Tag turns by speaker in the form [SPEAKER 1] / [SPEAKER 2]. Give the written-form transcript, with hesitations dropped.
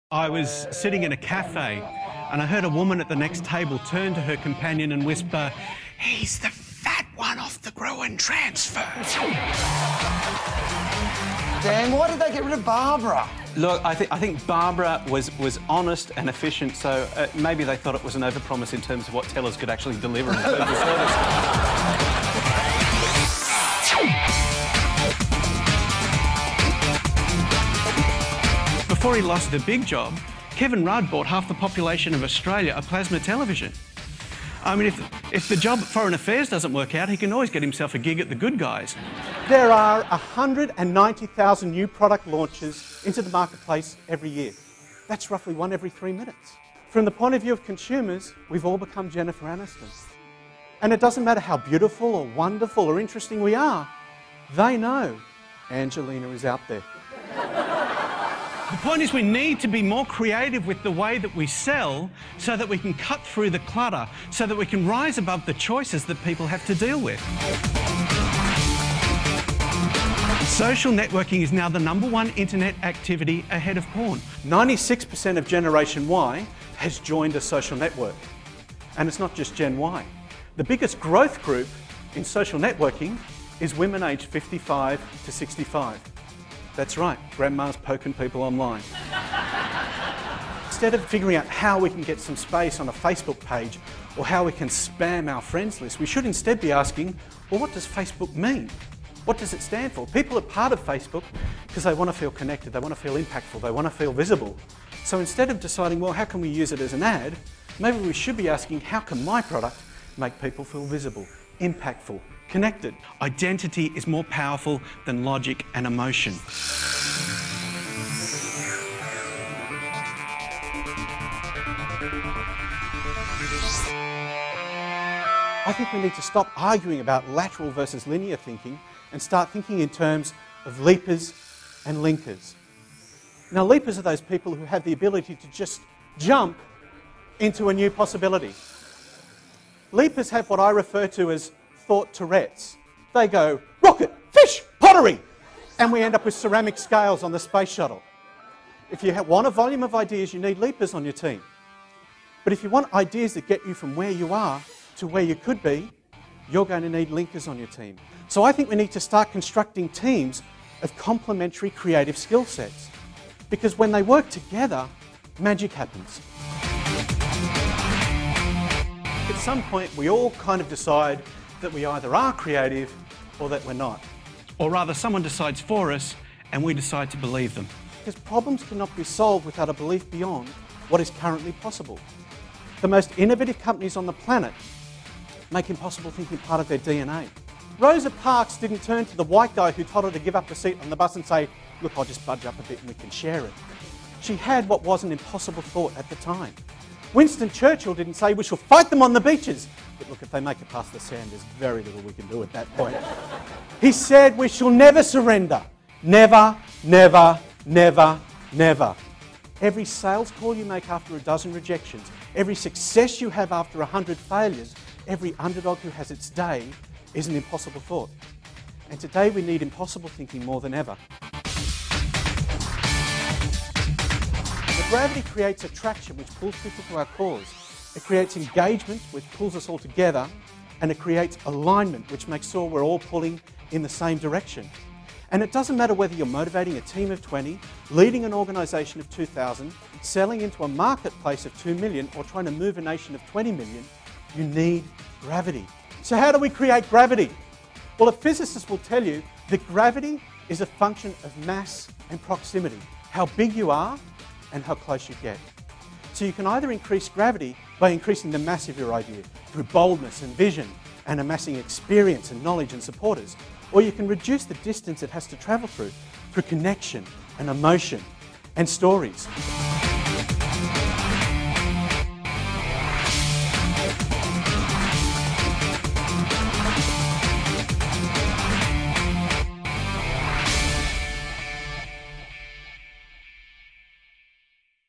[SPEAKER 1] I was sitting in a cafe and I heard a woman at the next table turn to her companion and whisper, "He's the fat one off the Gruen transfer."
[SPEAKER 2] Dan, why did they get rid of Barbara?
[SPEAKER 1] Look, I think Barbara was honest and efficient, so maybe they thought it was an overpromise in terms of what tellers could actually deliver in terms of service. Before he lost the big job, Kevin Rudd bought half the population of Australia a plasma television. I mean, if the job at Foreign Affairs doesn't work out, he can always get himself a gig at the Good Guys.
[SPEAKER 3] There are 190,000 new product launches into the marketplace every year. That's roughly one every 3 minutes. From the point of view of consumers, we've all become Jennifer Aniston. And it doesn't matter how beautiful or wonderful or interesting we are, they know Angelina is out there.
[SPEAKER 1] The point is we need to be more creative with the way that we sell so that we can cut through the clutter, so that we can rise above the choices that people have to deal with. Social networking is now the #1 internet activity ahead of porn.
[SPEAKER 3] 96% of Generation Y has joined a social network. And it's not just Gen Y. The biggest growth group in social networking is women aged 55 to 65. That's right, grandma's poking people online. Instead of figuring out how we can get some space on a Facebook page or how we can spam our friends list, we should instead be asking, well, what does Facebook mean? What does it stand for? People are part of Facebook because they want to feel connected, they want to feel impactful, they want to feel visible. So instead of deciding, well, how can we use it as an ad, maybe we should be asking, how can my product make people feel visible, impactful, connected? Identity is more powerful than logic and emotion. I think we need to stop arguing about lateral versus linear thinking and start thinking in terms of leapers and linkers. Now, leapers are those people who have the ability to just jump into a new possibility. Leapers have what I refer to as thought Tourette's. They go, rocket, fish, pottery, and we end up with ceramic scales on the space shuttle. If you want a volume of ideas, you need leapers on your team. But if you want ideas that get you from where you are to where you could be, you're going to need linkers on your team. So I think we need to start constructing teams of complementary creative skill sets, because when they work together, magic happens. At some point, we all kind of decide that we either are creative or that we're not.
[SPEAKER 1] Or rather, someone decides for us and we decide to believe them.
[SPEAKER 3] Because problems cannot be solved without a belief beyond what is currently possible. The most innovative companies on the planet make impossible thinking part of their DNA. Rosa Parks didn't turn to the white guy who told her to give up a seat on the bus and say, look, I'll just budge up a bit and we can share it. She had what was an impossible thought at the time. Winston Churchill didn't say, we shall fight them on the beaches. But look, if they make it past the sand, there's very little we can do at that point. He said, we shall never surrender. Never, never, never, never. Every sales call you make after a dozen rejections, every success you have after 100 failures, every underdog who has its day is an impossible thought. And today we need impossible thinking more than ever. Gravity creates attraction, which pulls people to our cause. It creates engagement, which pulls us all together, and it creates alignment, which makes sure we're all pulling in the same direction. And it doesn't matter whether you're motivating a team of 20, leading an organisation of 2,000, selling into a marketplace of 2 million, or trying to move a nation of 20 million, you need gravity. So how do we create gravity? Well, a physicist will tell you that gravity is a function of mass and proximity, how big you are and how close you get. So you can either increase gravity by increasing the mass of your idea through boldness and vision and amassing experience and knowledge and supporters, or you can reduce the distance it has to travel through connection and emotion and stories.